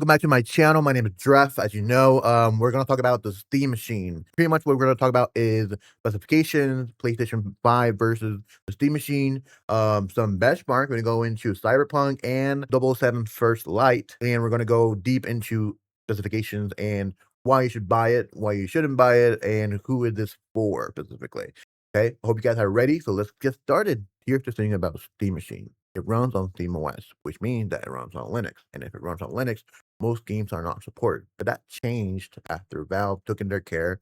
Welcome back to my channel. My name is Dreff. As you know, we're going to talk about the Steam Machine. Pretty much what we're going to talk about is specifications, PlayStation 5 versus the Steam Machine, some benchmark. We're going to go into Cyberpunk and 007 First Light, and we're going to go deep into specifications and why you should buy it, why you shouldn't buy it, and who is this for specifically. Okay, I hope you guys are ready, so let's get started. Here's the thing about Steam Machine. It runs on SteamOS, which means that it runs on Linux. And if it runs on Linux, most games are not supported. But that changed after Valve took in their care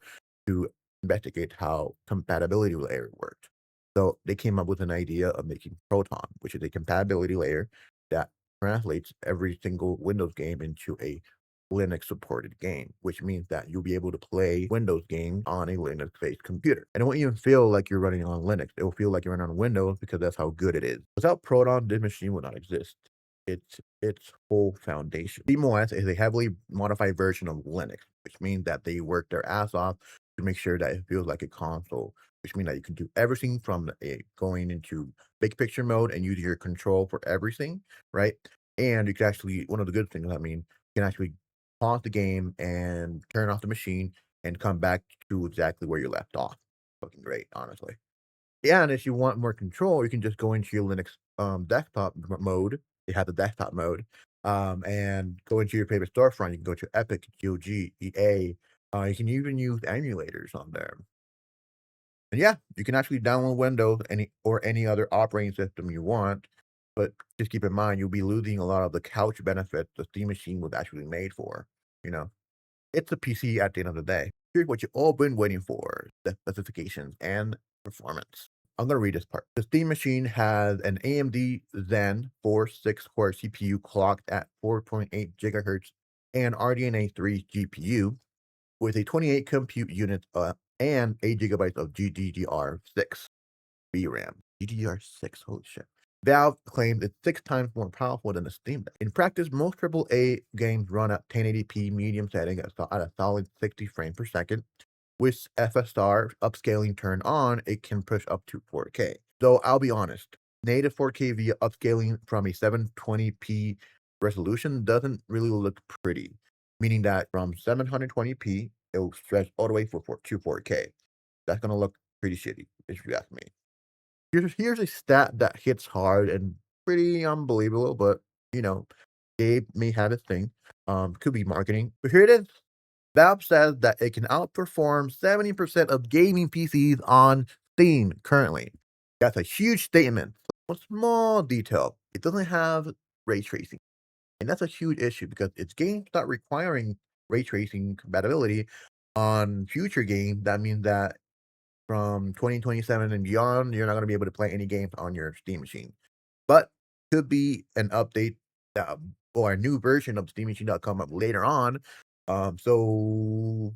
to investigate how compatibility layer worked. So they came up with an idea of making Proton, which is a compatibility layer that translates every single Windows game into a Linux supported game, which means that you'll be able to play Windows games on a Linux based computer. And it won't even feel like you're running on Linux. It will feel like you're running on Windows because that's how good it is. Without Proton, this machine would not exist. It's its whole foundation. SteamOS is a heavily modified version of Linux, which means that they work their ass off to make sure that it feels like a console, which means that you can do everything from going into big picture mode and use your control for everything, right? And you can actually, one of the good things, you can actually pause the game and turn off the machine and come back to exactly where you left off. Fucking great, honestly. Yeah, and if you want more control, you can just go into your Linux desktop mode. It has the desktop mode, and go into your favorite storefront. You can go to Epic, GOG, EA. You can even use emulators on there. And yeah, you can actually download Windows any other operating system you want. But just keep in mind, you'll be losing a lot of the couch benefits the Steam Machine was actually made for. You know, it's a PC at the end of the day. Here's what you've all been waiting for: the specifications and performance. I'm going to read this part. The Steam Machine has an AMD Zen 4 6-core CPU clocked at 4.8 gigahertz and RDNA 3 GPU with a 28 compute unit and 8 gigabytes of GDDR6 VRAM. GDDR6, holy shit. Valve claims it's 6 times more powerful than the Steam Deck. In practice, most AAA games run at 1080p medium setting at a solid 60 frames per second. With FSR upscaling turned on, it can push up to 4K. Though I'll be honest, native 4K via upscaling from a 720p resolution doesn't really look pretty, meaning that from 720p, it will stretch all the way to 4K. That's going to look pretty shitty, if you ask me. Here's a stat that hits hard and pretty unbelievable, but, Gabe may have his thing. Could be marketing. But here it is. Valve says that it can outperform 70% of gaming PCs on Steam currently. That's a huge statement. One small detail, it doesn't have ray tracing. And that's a huge issue because if games start requiring ray tracing compatibility on future games, that means that from 2027 and beyond, you're not going to be able to play any games on your Steam Machine. But could be an update or a new version of Steam Machine that'll come up later on. So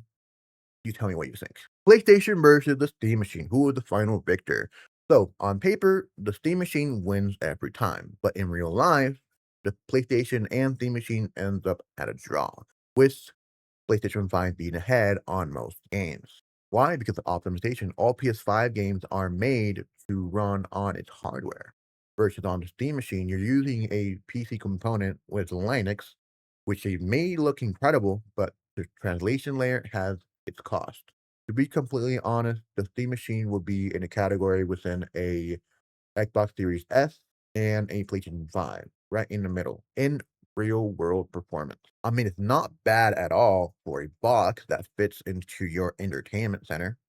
you tell me what you think. PlayStation versus the Steam Machine. Who is the final victor? So on paper, the Steam Machine wins every time, but in real life, the PlayStation and Steam Machine ends up at a draw, with PlayStation 5 being ahead on most games. Why? Because of optimization. All PS5 games are made to run on its hardware. Versus on the Steam Machine, you're using a PC component with Linux, which they may look incredible, but the translation layer has its cost. To be completely honest, the Steam Machine will be in a category within a Xbox Series S and a PlayStation 5, right in the middle, in real world performance. I mean, it's not bad at all for a box that fits into your entertainment center.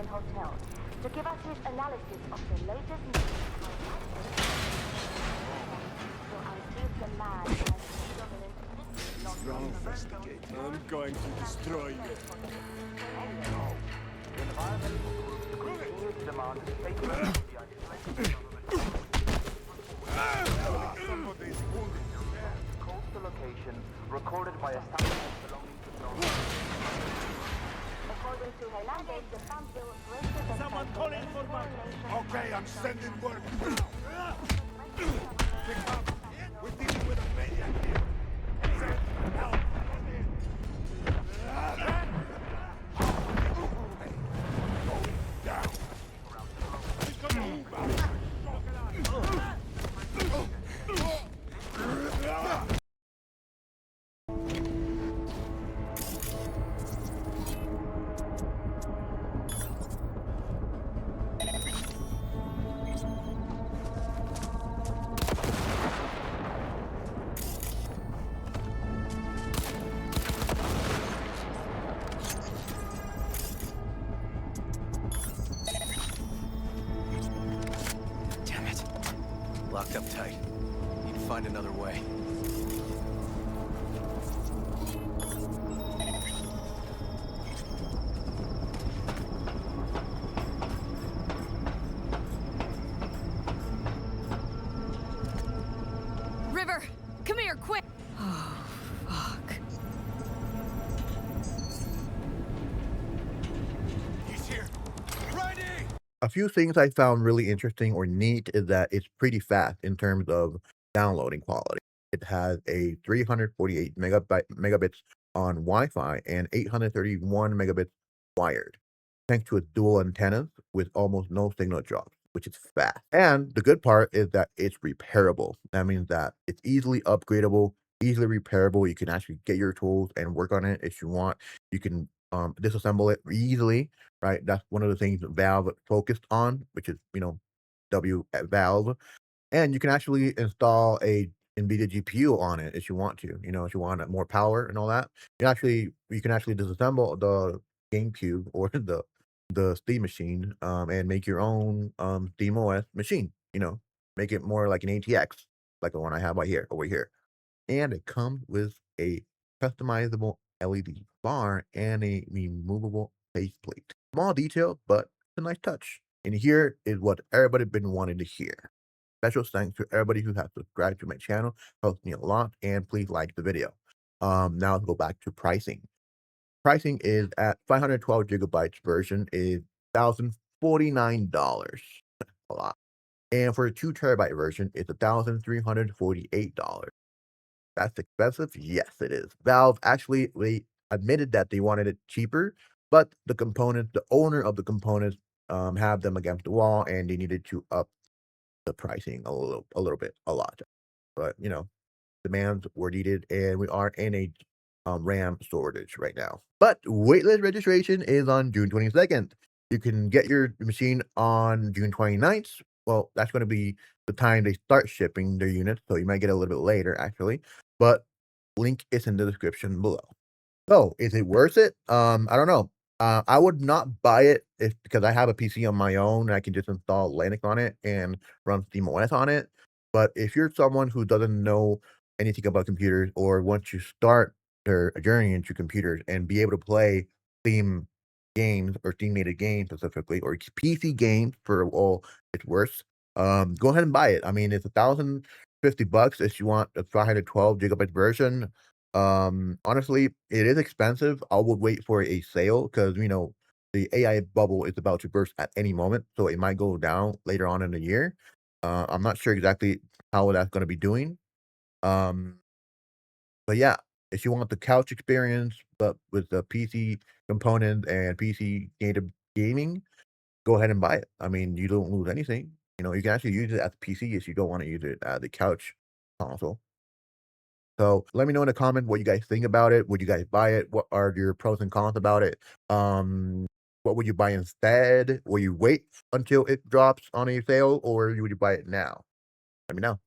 Hotel to give us his analysis of the latest news. So I give the man I'm going to destroy you. Somebody's wounded. Coastal location recorded by a satellite belonging to According to Hernandez, the Farmville was greater than Someone calling for backup. Okay, I'm sending word now. Pick up. We're dealing with a maniac here. Send help. Down. find another way. River, come here, quick! Oh, fuck. He's here. Ready! A few things I found really interesting or neat is that it's pretty fast in terms of downloading quality. It has a 348 megabits on Wi-Fi and 831 megabits wired, thanks to its dual antennas with almost no signal drops, which is fast. And the good part is that it's repairable. That means that it's easily upgradable, easily repairable. You can actually get your tools and work on it if you want. You can disassemble it easily, right? That's one of the things Valve focused on, which is, W at Valve. And you can actually install a Nvidia GPU on it if you want to, if you want more power and all that. You can actually disassemble the GameCube or the Steam machine, and make your own SteamOS machine, make it more like an ATX, like the one I have over here. And it comes with a customizable LED bar and a removable faceplate. Small detail, but it's a nice touch. And here is what everybody been wanting to hear. Special thanks to everybody who has subscribed to my channel. Helps me a lot, and please like the video. Now let's go back to pricing. Pricing is at 512 gigabytes version is $1,049. A lot. And for a 2 terabyte version, it's $1,348. That's expensive? Yes, it is. Valve actually they admitted that they wanted it cheaper, but the owner of the components, have them against the wall, and they needed to up the pricing a little bit, a lot. But demands were needed, and we are in a RAM shortage right now. But waitlist registration is on June 22nd. You can get your machine on June 29th. Well, that's going to be the time they start shipping their units, so you might get a little bit later, actually. But link is in the description below. So, is it worth it? I don't know. I would not buy it because I have a PC on my own and I can just install Linux on it and run SteamOS on it. But if you're someone who doesn't know anything about computers or wants to start their journey into computers and be able to play Steam games or Steam native games specifically, or PC games for all it's worth, go ahead and buy it. I mean, it's $1,050 if you want a 512 gigabyte version. Honestly, it is expensive. I would wait for a sale because the AI bubble is about to burst at any moment, so it might go down later on in the year. I'm not sure exactly how that's going to be doing. Um, but yeah, if you want the couch experience, but with the PC component and PC native gaming, go ahead and buy it. I mean, you don't lose anything. You can actually use it as a PC if you don't want to use it as the couch console. So let me know in the comment what you guys think about it. Would you guys buy it? What are your pros and cons about it? What would you buy instead? Will you wait until it drops on a sale, or would you buy it now? Let me know.